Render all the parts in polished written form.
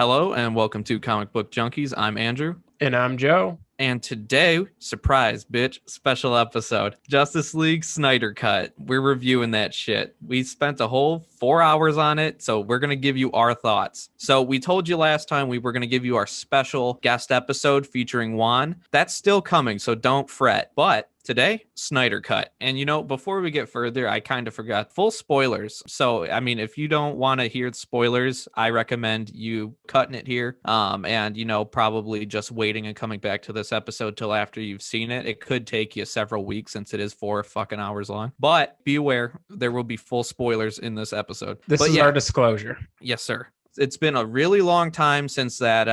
Hello and welcome to Comic Book Junkies. I'm Andrew. And I'm Joe. And today, surprise, bitch, special episode, Justice League Snyder Cut. We're reviewing that shit. We spent a whole 4 hours on it, so we're going to give you our thoughts. So we told you last time we were going to give you our special guest episode featuring Juan. That's still coming, so don't fret. But today, Snyder Cut. And before we get further, I kind of forgot full spoilers. So, if you don't want to hear spoilers, I recommend you cutting it here. And probably just waiting and coming back to this episode till after you've seen it. It could take you several weeks since it is 4 fucking hours long. But be aware, there will be full spoilers in this episode. This is our disclosure. Yes, sir. It's been a really long time since that,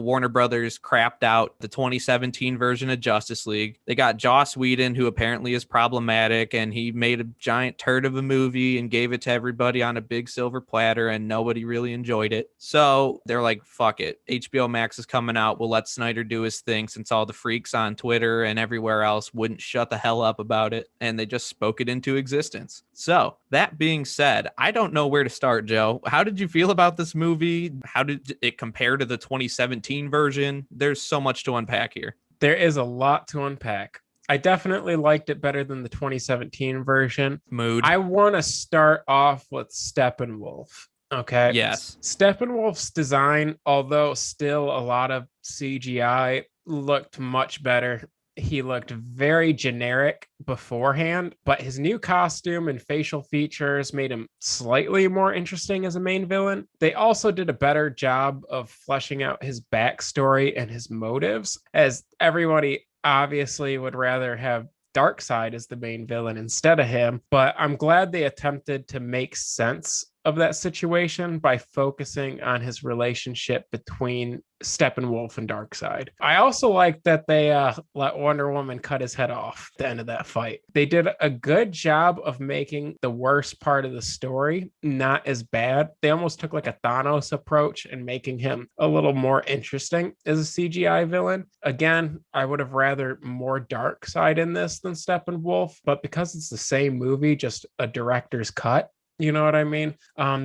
Warner Brothers crapped out the 2017 version of Justice League. They got Joss Whedon, who apparently is problematic, and he made a giant turd of a movie and gave it to everybody on a big silver platter, and nobody really enjoyed it. So they're like, fuck it. HBO Max is coming out. We'll let Snyder do his thing since all the freaks on Twitter and everywhere else wouldn't shut the hell up about it, and they just spoke it into existence. So that being said, I don't know where to start, Joe. How did you feel about this movie? How did it compare to the 2017 version? There's so much to unpack here. There is a lot to unpack. I definitely liked it better than the 2017 version. Mood. I want to start off with Steppenwolf. Okay. Yes. Steppenwolf's design, although still a lot of CGI, looked much better. He looked very generic beforehand, but his new costume and facial features made him slightly more interesting as a main villain. They also did a better job of fleshing out his backstory and his motives, as everybody obviously would rather have Darkseid as the main villain instead of him. But I'm glad they attempted to make sense of that situation by focusing on his relationship between Steppenwolf and Darkseid. I also like that they let Wonder Woman cut his head off at the end of that fight. They did a good job of making the worst part of the story not as bad. They almost took like a Thanos approach and making him a little more interesting as a CGI villain. Again, I would have rather more Darkseid in this than Steppenwolf, but because it's the same movie, just a director's cut, you know what I mean?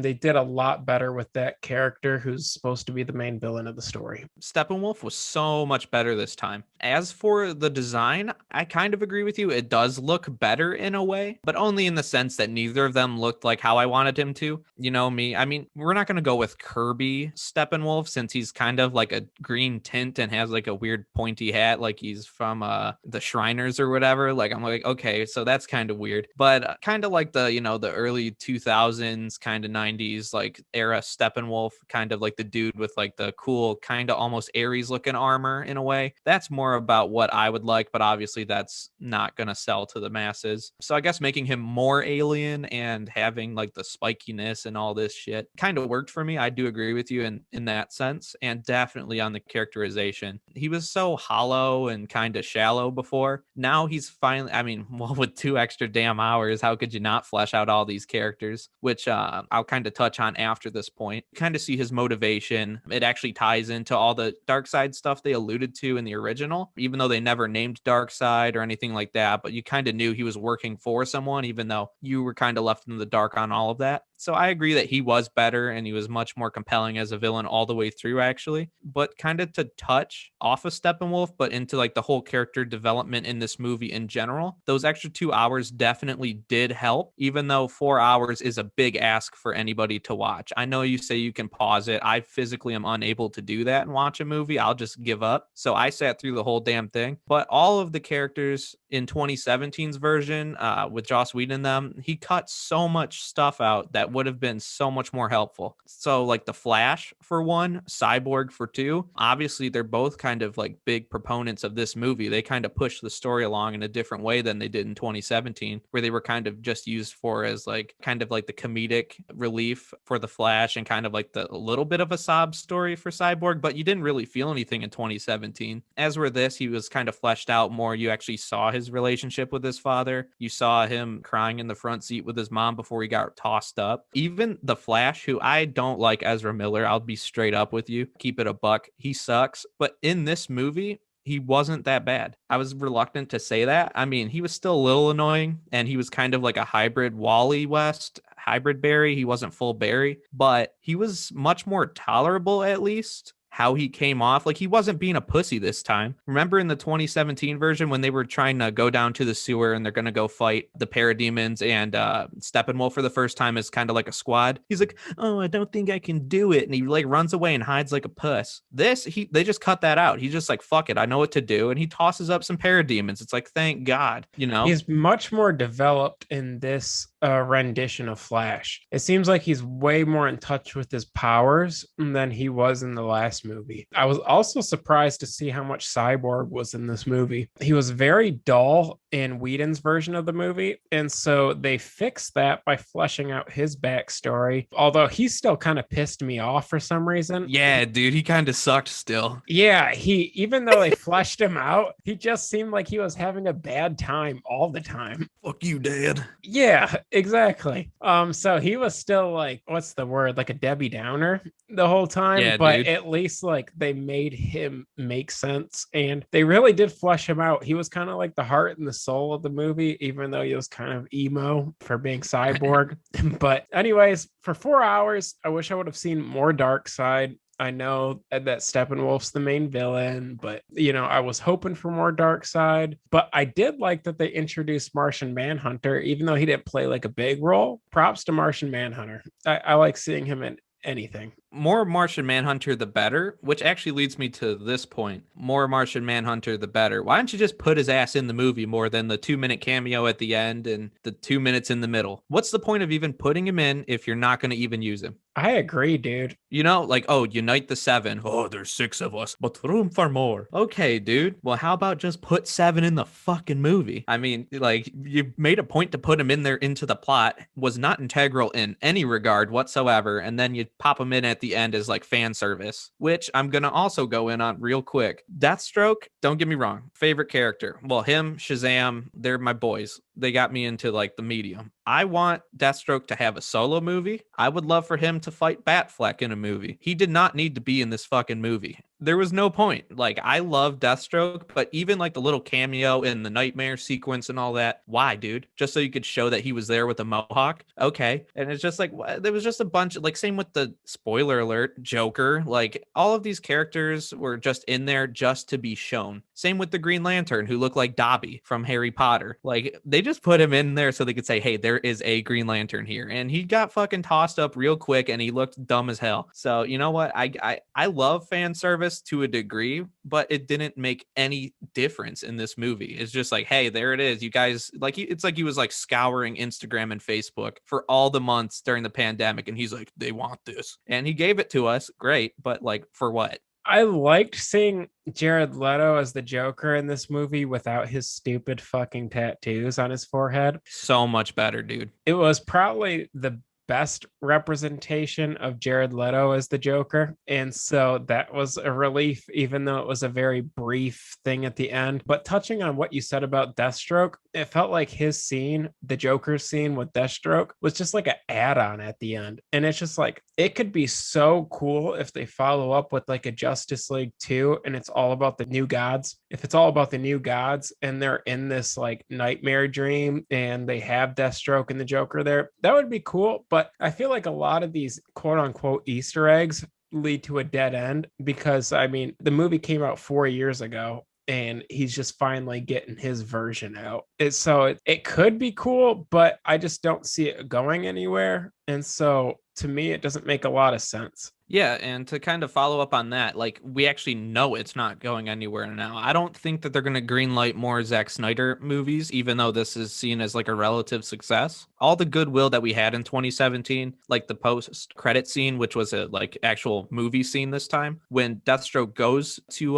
They did a lot better with that character who's supposed to be the main villain of the story. Steppenwolf was so much better this time. As for the design, I kind of agree with you. It does look better in a way, but only in the sense that neither of them looked like how I wanted him to. You know me. We're not going to go with Kirby Steppenwolf since he's kind of like a green tint and has like a weird pointy hat like he's from the Shriners or whatever. Like, I'm like, okay, so that's kind of weird. But kind of like the early 2000s kind of 90s like era Steppenwolf, kind of like the dude with like the cool kind of almost Ares looking armor in a way. That's more about what I would like, but obviously that's not gonna sell to the masses. So I guess making him more alien and having like the spikiness and all this shit kind of worked for me. I do agree with you in that sense, and definitely on the characterization. He was so hollow and kind of shallow before. Now he's finally, with 2 extra damn hours, how could you not flesh out all these characters? Which I'll kind of touch on after this point. Kind of see his motivation. It actually ties into all the Darkseid stuff they alluded to in the original, even though they never named Darkseid or anything like that. But you kind of knew he was working for someone, even though you were kind of left in the dark on all of that. So I agree that he was better and he was much more compelling as a villain all the way through, actually. But kind of to touch off of Steppenwolf, but into like the whole character development in this movie in general, those extra 2 hours definitely did help, even though 4 hours is a big ask for anybody to watch. I know you say you can pause it. I physically am unable to do that and watch a movie. I'll just give up. So I sat through the whole damn thing. But all of the characters in 2017's version with Joss Whedon and them, he cut so much stuff out that would have been so much more helpful. So like the Flash for one, Cyborg for two, obviously they're both kind of like big proponents of this movie. They kind of push the story along in a different way than they did in 2017, where they were kind of just used for as like kind of like the comedic relief for the Flash and kind of like the little bit of a sob story for Cyborg, but you didn't really feel anything in 2017. As were this, he was kind of fleshed out more. You actually saw his relationship with his father. You saw him crying in the front seat with his mom before he got tossed up. Even the Flash, who I don't like Ezra Miller, I'll be straight up with you, keep it a buck, he sucks. But in this movie, he wasn't that bad. I was reluctant to say that. I mean, he was still a little annoying, and he was kind of like a hybrid Wally West. hybrid Barry. He wasn't full Barry, but he was much more tolerable, at least how he came off. Like, he wasn't being a pussy this time. Remember in the 2017 version when they were trying to go down to the sewer and they're going to go fight the parademons, and Steppenwolf for the first time is kind of like a squad. He's like, oh, I don't think I can do it. And he like runs away and hides like a puss. They just cut that out. He's just like, fuck it, I know what to do. And he tosses up some parademons. It's like, thank God, you know? He's much more developed in this rendition of Flash. It seems like he's way more in touch with his powers than he was in the last movie. I was also surprised to see how much Cyborg was in this movie. He was very dull in Whedon's version of the movie, and so they fixed that by fleshing out his backstory, although he still kind of pissed me off for some reason. Yeah, dude, he kind of sucked still. Yeah, even though they fleshed him out, he just seemed like he was having a bad time all the time. Fuck you, Dad. Yeah, exactly. So he was still like, what's the word? Like a Debbie Downer the whole time. Yeah, but dude. At least like they made him make sense, and they really did flesh him out. He was kind of like the heart and the soul of the movie, even though he was kind of emo for being Cyborg. But anyways, for 4 hours, I wish I would have seen more Darkseid. I know that Steppenwolf's the main villain, but I was hoping for more Darkseid. But I did like that they introduced Martian Manhunter, even though he didn't play like a big role. Props to Martian Manhunter. I like seeing him in anything. More Martian Manhunter, the better, which actually leads me to this point. More Martian Manhunter, the better. Why don't you just put his ass in the movie more than the 2-minute cameo at the end and the 2 minutes in the middle? What's the point of even putting him in if you're not going to even use him? I agree, dude. Like, oh, unite the 7. Oh, there's 6 of us, but room for more. Okay, dude. Well, how about just put 7 in the fucking movie? I mean, like, you made a point to put him in there into the plot, was not integral in any regard whatsoever, and then you pop him in at the end as like fan service, which I'm gonna also go in on real quick. Deathstroke, don't get me wrong, favorite character. Well, him, Shazam, they're my boys. They got me into like the medium. I want Deathstroke to have a solo movie. I would love for him to fight Batfleck in a movie. He did not need to be in this fucking movie. There was no point. Like, I love Deathstroke, but even like the little cameo in the nightmare sequence and all that, why, dude? Just so you could show that he was there with a mohawk? Okay. And it's just like, there was just a bunch of, like, same with the spoiler alert, Joker. Like, all of these characters were just in there just to be shown. Same with the Green Lantern, who looked like Dobby from Harry Potter. Like, they just put him in there so they could say, hey, there is a Green Lantern here. And he got fucking tossed up real quick and he looked dumb as hell. So, you know what? I love fan service to a degree, but it didn't make any difference in this movie. It's just like, hey, there it is. You guys, like, it's like he was like scouring Instagram and Facebook for all the months during the pandemic. And he's like, they want this. And he gave it to us. Great. But like, for what? I liked seeing Jared Leto as the Joker in this movie without his stupid fucking tattoos on his forehead. So much better, dude. It was probably the best representation of Jared Leto as the Joker. And so that was a relief, even though it was a very brief thing at the end. But touching on what you said about Deathstroke, it felt like his scene, the Joker scene with Deathstroke, was just like an add-on at the end. And it's just like, it could be so cool if they follow up with like a Justice League 2 and it's all about the new gods. If it's all about the new gods and they're in this like nightmare dream and they have Deathstroke and the Joker there, that would be cool. But I feel like a lot of these quote unquote Easter eggs lead to a dead end because, I mean, the movie came out 4 years ago and he's just finally getting his version out. So it could be cool, but I just don't see it going anywhere. And so to me, it doesn't make a lot of sense. Yeah, and to kind of follow up on that, like, we actually know it's not going anywhere now. I don't think that they're going to greenlight more Zack Snyder movies, even though this is seen as like a relative success. All the goodwill that we had in 2017, like the post-credit scene, which was a like actual movie scene this time, when Deathstroke goes to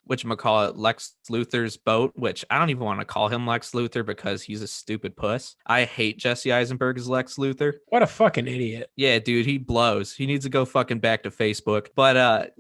whatchamacallit, Lex Luthor's boat, which I don't even want to call him Lex Luthor because he's a stupid puss. I hate Jesse Eisenberg as Lex Luthor. What a fucking idiot. Yeah, dude, he blows. He needs to go fucking back to Facebook. But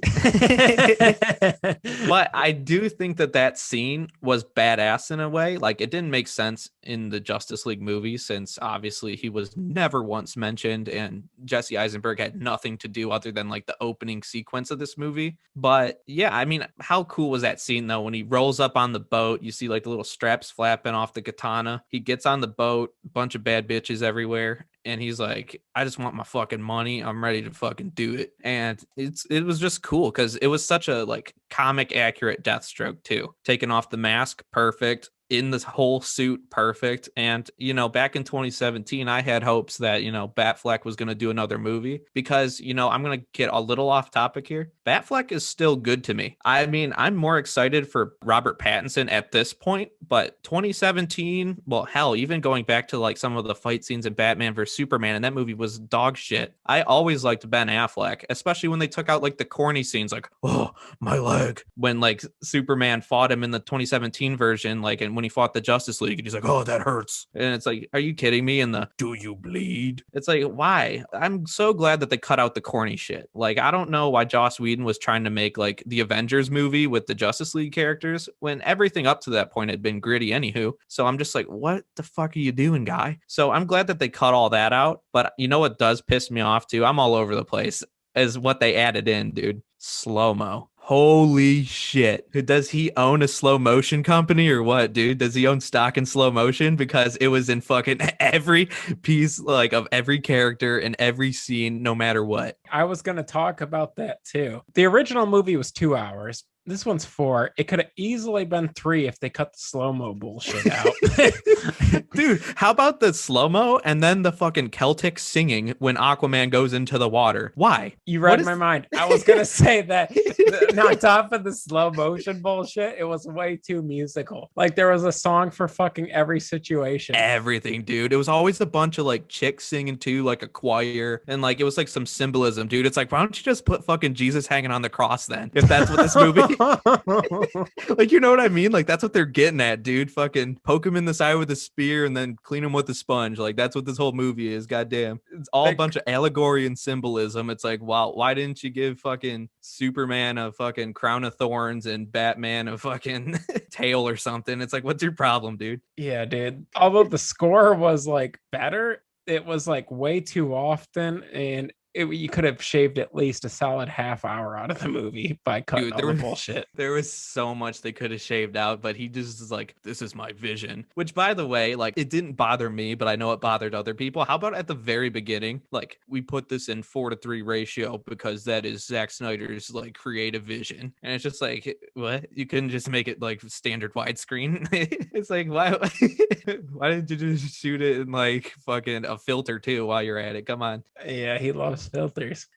but I do think that scene was badass in a way. Like, it didn't make sense in the Justice League movie since obviously he was never once mentioned and Jesse Eisenberg had nothing to do other than like the opening sequence of this movie. But yeah, I mean, how cool was that scene though when he rolls up on the boat? You see like the little straps flapping off the katana. He gets on the boat, a bunch of bad bitches everywhere. and he's like, I just want my fucking money. I'm ready to fucking do it. And it was just cool because it was such a like comic accurate Deathstroke too. Taking off the mask, perfect. In this whole suit, perfect. And, you know, back in 2017, I had hopes that, you know, Batfleck was going to do another movie because, you know, I'm going to get a little off topic here. Batfleck is still good to me. I mean, I'm more excited for Robert Pattinson at this point, but 2017, well, hell, even going back to like some of the fight scenes in Batman vs. Superman, and that movie was dog shit. I always liked Ben Affleck, especially when they took out like the corny scenes like, oh, my leg. When like Superman fought him in the 2017 version, like, and when he fought the Justice League, and he's like, oh, that hurts. And it's like, are you kidding me? And the, do you bleed? It's like, why? I'm so glad that they cut out the corny shit. Like, I don't know why Joss Whedon was trying to make like the Avengers movie with the Justice League characters when everything up to that point had been gritty anywho. So I'm just like, what the fuck are you doing, guy? So I'm glad that they cut all that out. But you know what does piss me off too? I'm all over the place. Is what they added in, dude. Slow-mo. Holy shit. Does he own a slow motion company or what, dude? Does he own stock in slow motion? Because it was in fucking every piece, like, of every character in every scene, no matter what. I was going to talk about that too. The original movie was 2 hours. This one's 4. It could have easily been 3 if they cut the slow-mo bullshit out. Dude, how about the slow-mo and then the fucking Celtic singing when Aquaman goes into the water? Why? You read my mind. I was going to say that on top of the slow motion bullshit, it was way too musical. Like there was a song for fucking every situation. Everything, dude. It was always a bunch of like chicks singing too, like a choir. And like it was like some symbolism, dude. It's like, why don't you just put fucking Jesus hanging on the cross then? If that's what this movie like, you know what I mean? Like, that's what they're getting at, dude. Fucking poke him in the side with a spear and then clean him with a sponge. Like, that's what this whole movie is. Goddamn. It's all a bunch of allegory and symbolism. It's like, wow, why didn't you give fucking Superman a fucking crown of thorns and Batman a fucking tail or something? It's like, what's your problem, dude? Yeah, dude. Although the score was like better, it was like way too often, and you could have shaved at least a solid half hour out of the movie by cutting all the bullshit. There was so much they could have shaved out, but he just is like, this is my vision. Which, by the way, like, it didn't bother me, but I know it bothered other people. How about at the very beginning? Like, we put this in 4:3 ratio because that is Zack Snyder's like creative vision. And it's just like, what? You couldn't just make it like standard widescreen? It's like, why? Why didn't you just shoot it in like fucking a filter too while you're at it? Come on. Yeah, he loves filters.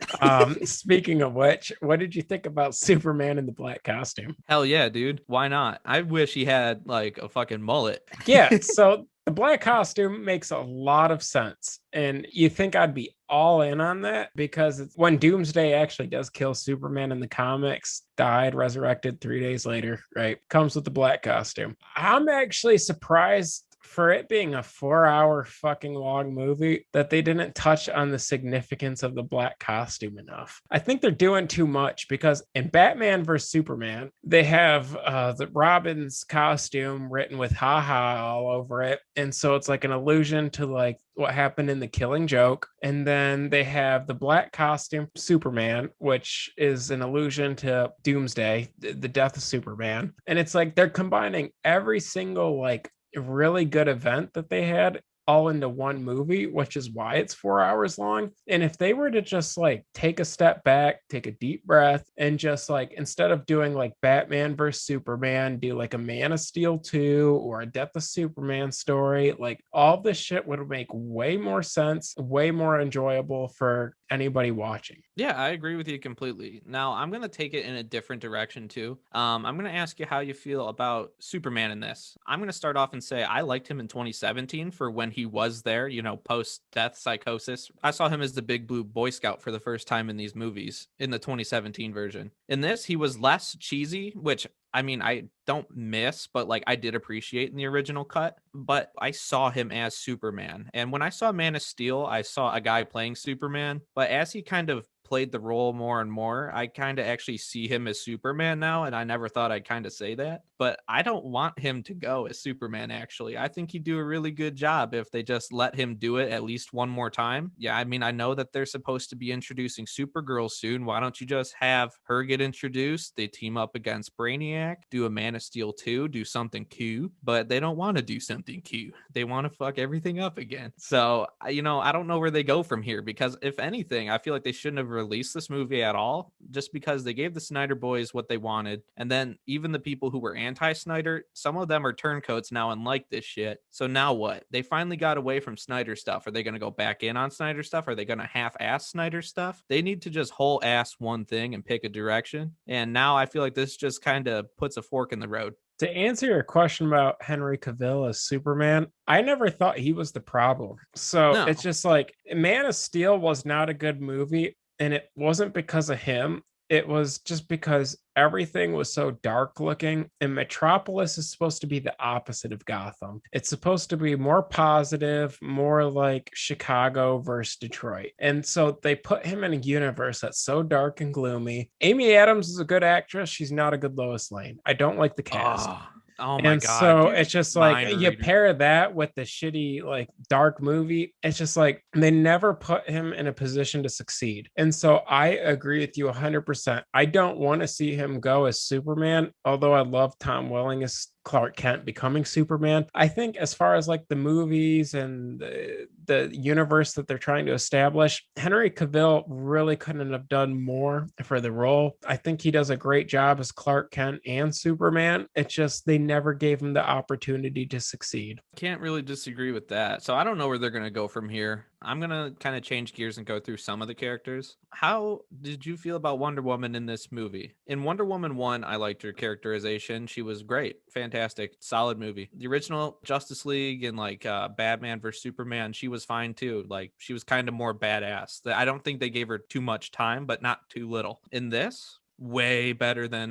Speaking of which, what did you think about Superman in the black costume? Hell yeah, dude. Why not? I wish he had like a fucking mullet. Yeah, so the black costume makes a lot of sense. And you think I'd be all in on that because when Doomsday actually does kill Superman in the comics, died, resurrected 3 days later, right? Comes with the black costume. I'm actually surprised for it being a 4-hour fucking long movie that they didn't touch on the significance of the black costume enough. I think they're doing too much because in Batman vs. Superman, they have the Robin's costume written with haha all over it. And so it's like an allusion to like what happened in The Killing Joke. And then they have the black costume Superman, which is an allusion to Doomsday, the death of Superman. And it's like they're combining every single like really good event that they had all into one movie, which is why it's 4 hours long. And if they were to just like take a step back, take a deep breath, and just like instead of doing like Batman versus Superman, do like a Man of Steel 2 or a Death of Superman story, like all this shit would make way more sense, way more enjoyable for anybody watching. Yeah, I agree with you completely. Now, I'm going to take it in a different direction too. I'm going to ask you how you feel about Superman in this. I'm going to start off and say I liked him in 2017 for when he was there, you know, post-death psychosis. I saw him as the big blue Boy Scout for the first time in these movies in the 2017 version. In this, he was less cheesy, which I mean, I don't miss, but like I did appreciate in the original cut, but I saw him as Superman. And when I saw Man of Steel, I saw a guy playing Superman, but as he kind of played the role more and more, I kind of actually see him as Superman now, and I never thought I'd kind of say that. But I don't want him to go as Superman, actually. I think he'd do a really good job if they just let him do it at least one more time. Yeah, I mean, I know that they're supposed to be introducing Supergirl soon. Why don't you just have her get introduced? They team up against Brainiac, do a Man of Steel 2, do something cool, but they don't want to do something cool. They want to fuck everything up again. So, I don't know where they go from here, because if anything, I feel like they shouldn't have released this movie at all, just because they gave the Snyder boys what they wanted. And then even the people who were anti-Snyder, some of them are turncoats now and like this shit. So now what? They finally got away from Snyder stuff. Are they going to go back in on Snyder stuff? Are they going to half-ass Snyder stuff? They need to just whole ass one thing and pick a direction. And now I feel like this just kind of puts a fork in the road. To answer your question about Henry Cavill as Superman, I never thought he was the problem. So No. it's just like Man of Steel was not a good movie, and it wasn't because of him. It was just because everything was so dark looking, and Metropolis is supposed to be the opposite of Gotham. It's supposed to be more positive, more like Chicago versus Detroit. And so they put him in a universe that's so dark and gloomy. Amy Adams is a good actress. She's not a good Lois Lane. I don't like the cast. Oh my and God. so it's just like Mind you reader. pair that with the shitty like dark movie. It's just like they never put him in a position to succeed. And so I agree with you 100%. I don't want to see him go as Superman, although I love Tom Welling as Clark Kent becoming Superman. I think as far as like the movies and the universe that they're trying to establish, Henry Cavill really couldn't have done more for the role. I think he does a great job as Clark Kent and Superman. It's just they never gave him the opportunity to succeed. Can't really disagree with that. So I don't know where they're going to go from here. I'm going to kind of change gears and go through some of the characters. How did you feel about Wonder Woman in this movie? In Wonder Woman 1, I liked her characterization. She was great. Fantastic. Solid movie. The original Justice League and like Batman versus Superman, she was fine too. Like she was kind of more badass. I don't think they gave her too much time, but not too little. In this, way better than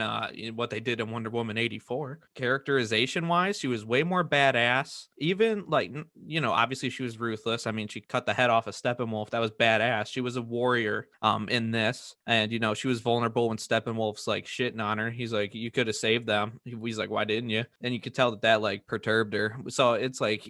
what they did in Wonder Woman 84. Characterization wise, she was way more badass. Even like, obviously she was ruthless. I mean, she cut the head off of Steppenwolf. That was badass. She was a warrior in this. And, she was vulnerable when Steppenwolf's like shitting on her. He's like, you could have saved them. He's like, why didn't you? And you could tell that like perturbed her. So it's like,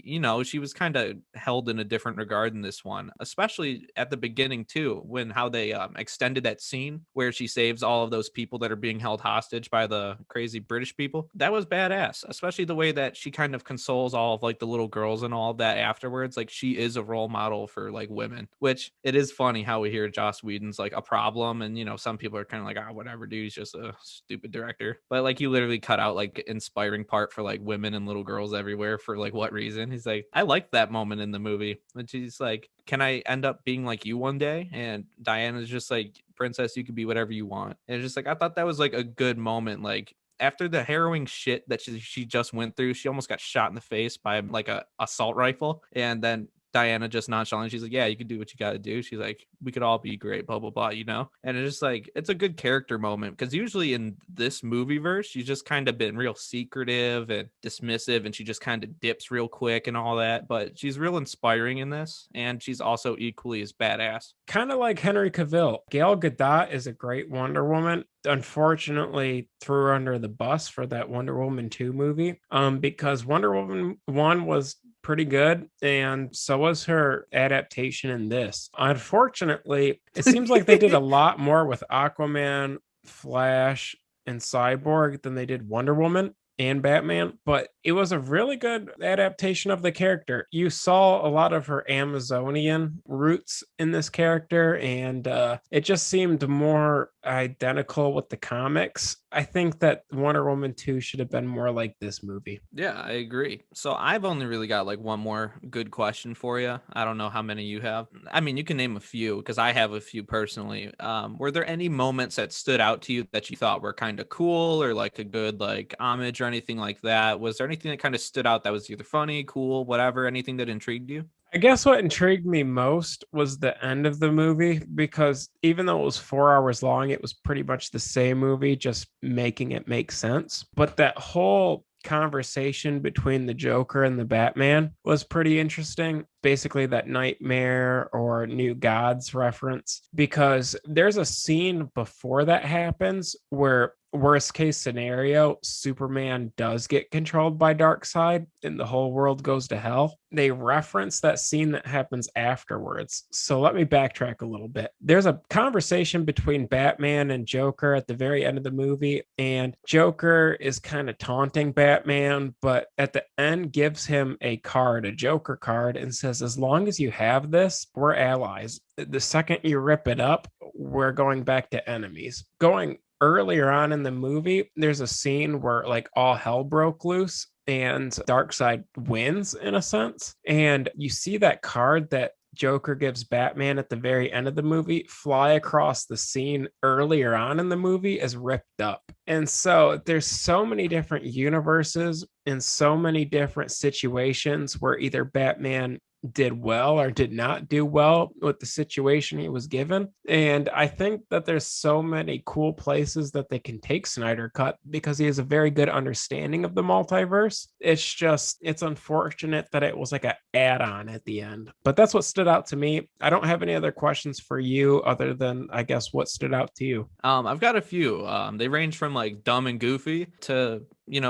she was kind of held in a different regard in this one, especially at the beginning too, when how they extended that scene where she saves all of those people that are being held hostage by the crazy British people. That was badass, especially the way that she kind of consoles all of like the little girls and all of that afterwards. Like she is a role model for like women, which it is funny how we hear Joss Whedon's like a problem. And, some people are kind of like, whatever, dude, he's just a stupid director. But like you literally cut out like inspiring part for like women and little girls everywhere for like what reason? He's like, I liked that moment in the movie when she's like, can I end up being like you one day? And Diana's just like, princess, you could be whatever you want. And it's just like, I thought that was like a good moment. Like after the harrowing shit that she just went through, she almost got shot in the face by like a assault rifle. And then Diana just nonchalant, she's like, yeah, you can do what you got to do. She's like, we could all be great, blah, blah, blah, And it's just like, it's a good character moment because usually in this movie verse, she's just kind of been real secretive and dismissive and she just kind of dips real quick and all that. But she's real inspiring in this. And she's also equally as badass. Kind of like Henry Cavill. Gal Gadot is a great Wonder Woman. Unfortunately, threw her under the bus for that Wonder Woman 2 movie because Wonder Woman 1 was pretty good, and so was her adaptation in this. Unfortunately, it seems like they did a lot more with Aquaman, Flash, and Cyborg than they did Wonder Woman and Batman, but it was a really good adaptation of the character. You saw a lot of her Amazonian roots in this character, and it just seemed more identical with the comics. I think that Wonder Woman 2 should have been more like this movie. Yeah, I agree. So I've only really got like one more good question for you. I don't know how many you have. I mean, you can name a few because I have a few personally. Were there any moments that stood out to you that you thought were kind of cool or like a good like homage or anything like that? Was there anything that kind of stood out that was either funny, cool, whatever, anything that intrigued you? I guess what intrigued me most was the end of the movie, because even though it was 4 hours long, it was pretty much the same movie, just making it make sense. But that whole conversation between the Joker and the Batman was pretty interesting. Basically, that nightmare or new gods reference, because there's a scene before that happens where, worst case scenario, Superman does get controlled by Darkseid and the whole world goes to hell. They reference that scene that happens afterwards. So let me backtrack a little bit. There's a conversation between Batman and Joker at the very end of the movie, and Joker is kind of taunting Batman, but at the end gives him a card, a Joker card, and says, as long as you have this, we're allies. The second you rip it up, we're going back to enemies. Going earlier on in the movie, there's a scene where like all hell broke loose and Darkseid wins in a sense. And you see that card that Joker gives Batman at the very end of the movie fly across the scene earlier on in the movie as ripped up. And so there's so many different universes and so many different situations where either Batman did well or did not do well with the situation he was given. And I think that there's so many cool places that they can take Snydercut because he has a very good understanding of the multiverse. It's unfortunate that it was like an add-on at the end. But that's what stood out to me. I don't have any other questions for you other than, I guess, what stood out to you. I've got a few. They range from like dumb and goofy to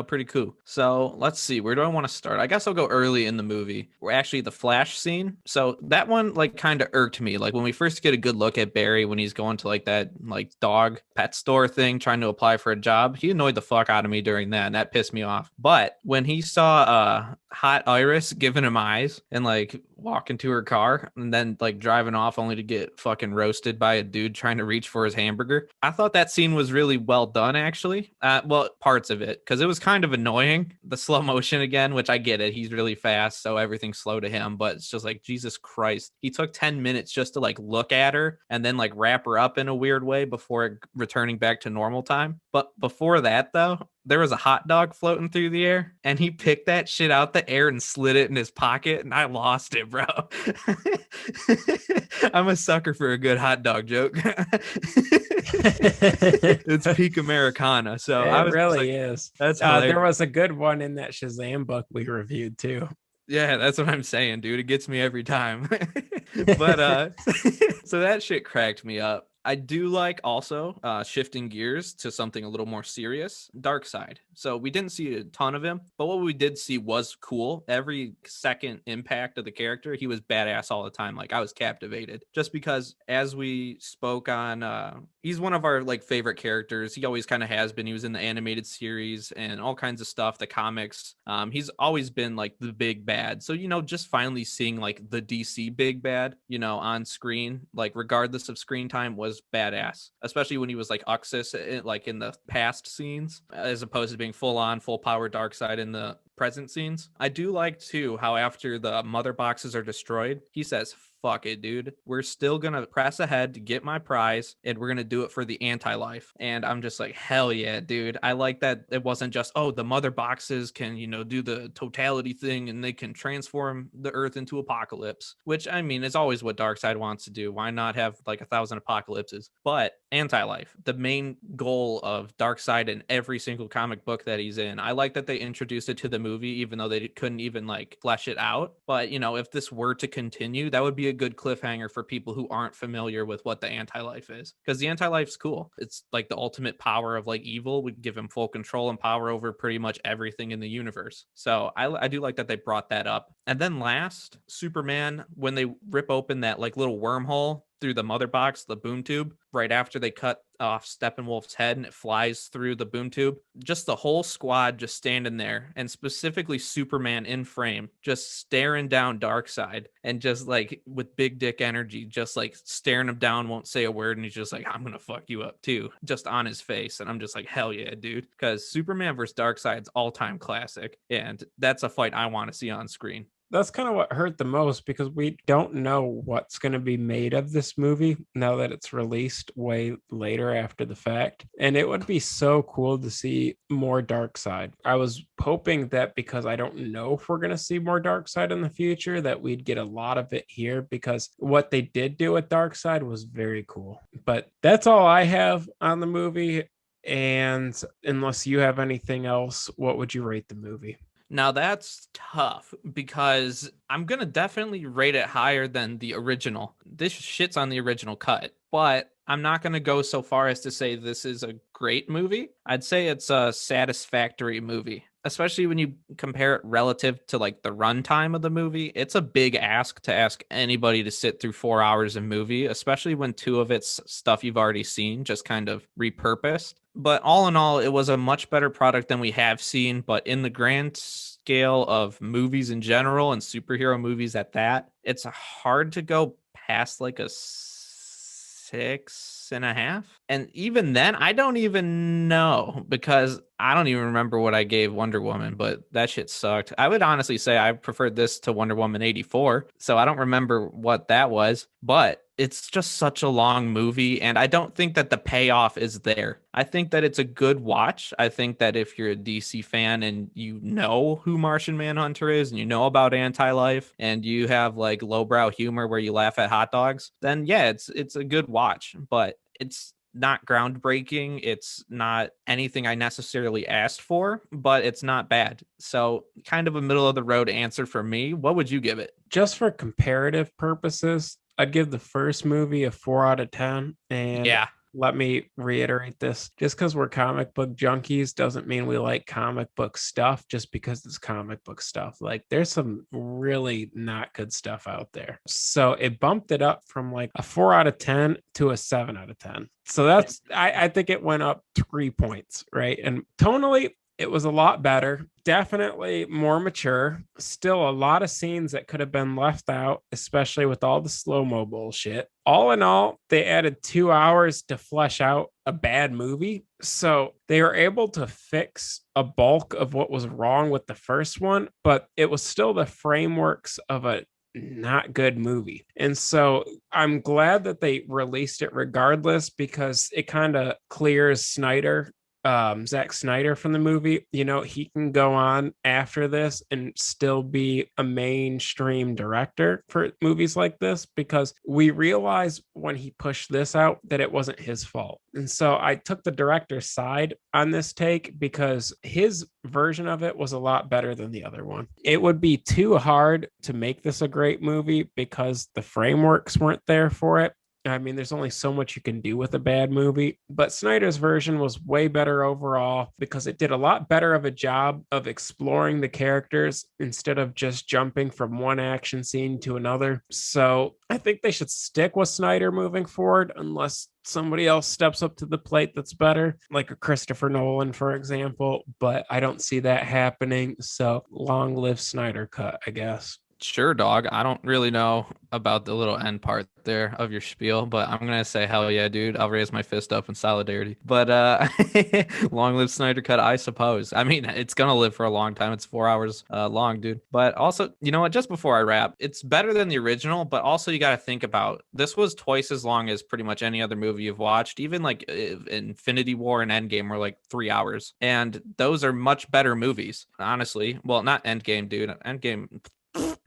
pretty cool. So let's see, where do I want to start? I guess I'll go early in the movie, where actually the Flash scene. So that one like kind of irked me. Like when we first get a good look at Barry when he's going to like that like dog pet store thing, trying to apply for a job, he annoyed the fuck out of me during that, and that pissed me off. But when he saw hot Iris giving him eyes and like walking to her car and then like driving off only to get fucking roasted by a dude trying to reach for his hamburger, I thought that scene was really well done, actually. Well, parts of it, because it was kind of annoying, the slow motion again, which I get it, he's really fast, so everything's slow to him, but it's just like, Jesus Christ, he took 10 minutes just to like look at her and then like wrap her up in a weird way before returning back to normal time. But before that though, there was a hot dog floating through the air and he picked that shit out the air and slid it in his pocket, and I lost it, bro. I'm a sucker for a good hot dog joke. It's peak Americana. So it really is. That's there was a good one in that Shazam book we reviewed too. Yeah, that's what I'm saying, dude. It gets me every time. But so that shit cracked me up. I do like also shifting gears to something a little more serious, Darkseid. So we didn't see a ton of him, but what we did see was cool. Every second impact of the character, he was badass all the time. Like I was captivated just because, as we spoke on, he's one of our like favorite characters. He always kind of has been. He was in the animated series and all kinds of stuff, the comics. He's always been like the big bad. So, just finally seeing like the DC big bad, on screen, like regardless of screen time, was badass, especially when he was like Uxus like in the past scenes, as opposed to being full power Darkseid in the present scenes. I do like too how after the mother boxes are destroyed, he says, fuck it, dude, we're still gonna press ahead to get my prize, and we're gonna do it for the anti-life. And I'm just like, hell yeah, dude. I like that it wasn't just, oh, the mother boxes can do the totality thing and they can transform the earth into apocalypse, which I mean is always what Darkseid wants to do. Why not have like 1,000 apocalypses? But anti-life, the main goal of Darkseid in every single comic book that he's in. I like that they introduced it to the movie, even though they couldn't even like flesh it out. But if this were to continue, that would be a good cliffhanger for people who aren't familiar with what the anti-life is, because the anti-life's cool. It's like the ultimate power of like evil. We give him full control and power over pretty much everything in the universe. So I do like that they brought that up. And then last, Superman, when they rip open that like little wormhole through the mother box, the boom tube, right after they cut off Steppenwolf's head and it flies through the boom tube, just the whole squad just standing there, and specifically Superman in frame, just staring down Darkseid and just like with big dick energy, just like staring him down, won't say a word, and he's just like, I'm gonna fuck you up too, just on his face. And I'm just like, hell yeah, dude, because Superman versus Darkseid's all-time classic, and that's a fight I want to see on screen. That's kind of what hurt the most, because we don't know what's going to be made of this movie now that it's released way later after the fact. And it would be so cool to see more Darkseid. I was hoping that, because I don't know if we're going to see more Darkseid in the future, that we'd get a lot of it here, because what they did do with Darkseid was very cool. But that's all I have on the movie. And unless you have anything else, what would you rate the movie? Now that's tough because I'm gonna definitely rate it higher than the original. This shits on the original cut, but I'm not gonna go so far as to say this is a great movie. I'd say it's a satisfactory movie, especially when you compare it relative to like the runtime of the movie. It's a big ask to ask anybody to sit through 4 hours of movie, especially when two of it's stuff you've already seen, just kind of repurposed. But all in all, it was a much better product than we have seen. But in the grand scale of movies in general and superhero movies at that, it's hard to go past like a 6.5. And even then, I don't even know because I don't even remember what I gave Wonder Woman, but that shit sucked. I would honestly say I preferred this to Wonder Woman 84. So I don't remember what that was, but it's just such a long movie. And I don't think that the payoff is there. I think that it's a good watch. I think that if you're a DC fan and you know who Martian Manhunter is and you know about anti-life and you have like lowbrow humor where you laugh at hot dogs, then yeah, it's a good watch, but it's not groundbreaking. It's not anything I necessarily asked for, but it's not bad. So kind of a middle of the road answer for me. What would you give it? Just for comparative purposes, I'd give the first movie a 4 out of 10. And Yeah. let me reiterate this, just because we're comic book junkies doesn't mean we like comic book stuff just because it's comic book stuff. Like there's some really not good stuff out there. So it bumped it up from like a 4 out of 10 to a 7 out of 10. So that's, I think it went up 3 points, right? And tonally, it was a lot better, definitely more mature. Still a lot of scenes that could have been left out, especially with all the slow-mo bullshit. All in all, they added 2 hours to flesh out a bad movie. So they were able to fix a bulk of what was wrong with the first one, but it was still the frameworks of a not good movie. And so I'm glad that they released it regardless because it kind of clears Zack Snyder from the movie. You know, he can go on after this and still be a mainstream director for movies like this because we realized when he pushed this out that it wasn't his fault. And so I took the director's side on this take because his version of it was a lot better than the other one. It would be too hard to make this a great movie because the frameworks weren't there for it. I mean, there's only so much you can do with a bad movie, but Snyder's version was way better overall because it did a lot better of a job of exploring the characters instead of just jumping from one action scene to another. So I think they should stick with Snyder moving forward unless somebody else steps up to the plate that's better, like a Christopher Nolan, for example, but I don't see that happening. So long live Snydercut, I guess. Sure, dog. I don't really know about the little end part there of your spiel, but I'm gonna say hell yeah, dude. I'll raise my fist up in solidarity. But long live Snyder Cut, I suppose. I mean, it's gonna live for a long time. It's 4 hours long, dude. But also, you know what? Just before I wrap, it's better than the original, but also you gotta think about this was twice as long as pretty much any other movie you've watched. Even like Infinity War and Endgame were like 3 hours, and those are much better movies, honestly. Well, not Endgame, dude. Endgame.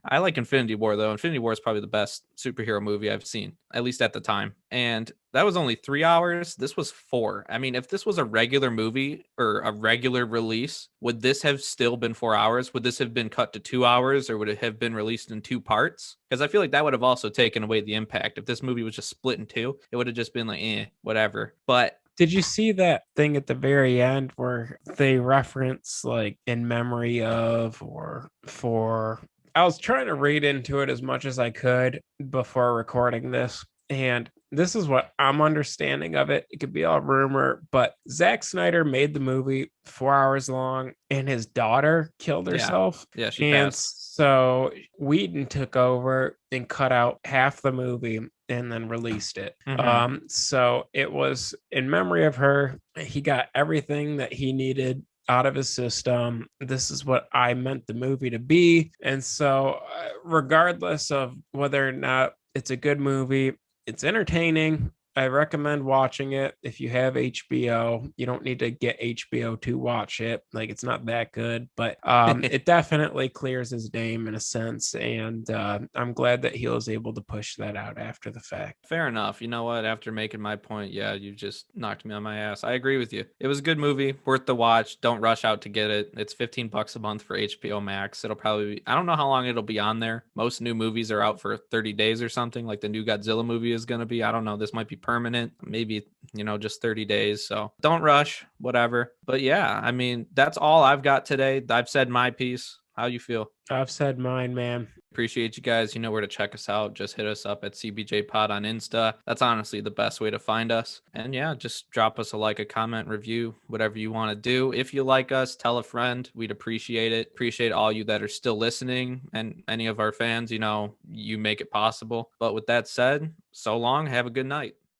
I like Infinity War, though. Infinity War is probably the best superhero movie I've seen, at least at the time. And that was only 3 hours. This was 4. I mean, if this was a regular movie or a regular release, would this have still been 4 hours? Would this have been cut to 2 hours or would it have been released in 2 parts? Because I feel like that would have also taken away the impact. If this movie was just split in two, it would have just been like, whatever. But did you see that thing at the very end where they reference like in memory of or for? I was trying to read into it as much as I could before recording this. And this is what I'm understanding of it. It could be all rumor, but Zack Snyder made the movie 4 hours long and his daughter killed herself. Yeah, she and passed. So Whedon took over and cut out half the movie and then released it. So it was in memory of her. He got everything that he needed out of his system. This is what I meant the movie to be. And so regardless of whether or not it's a good movie, it's entertaining. I recommend watching it if you have HBO. You don't need to get HBO to watch it. Like, it's not that good, but it definitely clears his name in a sense. And I'm glad that he was able to push that out after the fact. Fair enough. You know what? After making my point, yeah, you just knocked me on my ass. I agree with you. It was a good movie, worth the watch. Don't rush out to get it. It's $15 a month for HBO Max. It'll probably be, I don't know how long it'll be on there. Most new movies are out for 30 days or something, like the new Godzilla movie is going to be. I don't know. This might be permanent, maybe, just 30 days. So don't rush, whatever. But yeah, I mean, that's all I've got today. I've said my piece. How you feel? I've said mine, man. Appreciate you guys. You know where to check us out. Just hit us up at CBJ Pod on Insta. That's honestly the best way to find us. And yeah, just drop us a like, a comment, review, whatever you want to do. If you like us, tell a friend. We'd appreciate it. Appreciate all you that are still listening, and any of our fans, you make it possible. But with that said, so long. Have a good night.